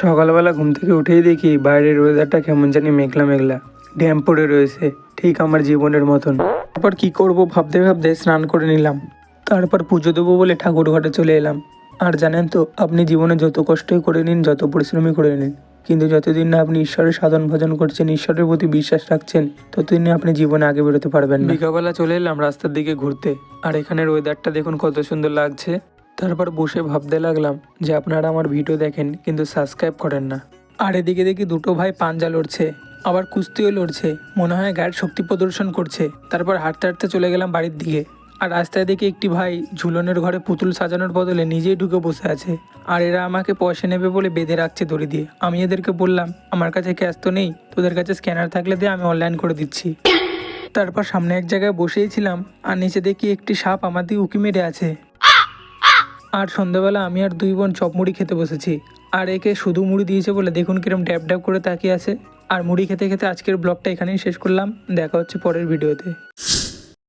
সকালবেলা ঘুম থেকে উঠেই দেখি বাইরের ওয়েদারটা কেমন জানি মেঘলা মেঘলা, ড্যাম পড়ে রয়েছে, ঠিক আমার জীবনের মতন। তারপর কি করব ভাবতে ভাবতে স্নান করে নিলাম। তারপর পুজো দেবো বলে ঠাকুর ঘরে চলে এলাম। আর জানেন তো, আপনি জীবনে যত কষ্টই করে নিন, যত পরিশ্রমই করে নিন, কিন্তু যতদিন না আপনি ঈশ্বরের সাধন ভজন করছেন, ঈশ্বরের প্রতি বিশ্বাস রাখছেন, ততদিন না আপনি জীবনে আগে বেরোতে পারবেন না। বিকালবেলা চলে এলাম রাস্তার দিকে ঘুরতে, আর এখানের ওয়েদারটা দেখুন কত সুন্দর লাগছে। তারপর বসে ভাবতে লাগলাম যে আপনারা আমার ভিডিও দেখেন কিন্তু সাবস্ক্রাইব করেন না। আর এদিকে দেখি দুটো ভাই পাঞ্জা লড়ছে, আবার কুস্তিও লড়ছে, মনে হয় গায়ের শক্তি প্রদর্শন করছে। তারপর হাঁটতে হাঁটতে চলে গেলাম বাড়ির দিকে। আর রাস্তায় দেখি একটি ভাই ঝুলনের ঘরে পুতুল সাজানোর বদলে নিজেই ঢুকে বসে আছে। আর এরা আমাকে পয়সা নেবে বলে বেঁধে রাখছে দড়ি দিয়ে। আমি এদেরকে বললাম, আমার কাছে ক্যাশ তো নেই, তোদের কাছে স্ক্যানার থাকলে দিয়ে আমি অনলাইন করে দিচ্ছি। তারপর সামনে এক জায়গায় বসেইছিলাম, আর নিচে দেখি একটি সাপ আমার দিকে উঁকি মেরে আছে। আর সন্ধ্যাবেলা আমি আর দুই বোন চপ মুড়ি খেতে বসেছি। আর একে শুধু মুড়ি দিয়েছে বলে দেখুন কিরম ড্যাব ড্যাব করে তাকিয়ে আছে। আর মুড়ি খেতে খেতে আজকের ব্লগটা এখানেই শেষ করলাম। দেখা হচ্ছে পরের ভিডিওতে।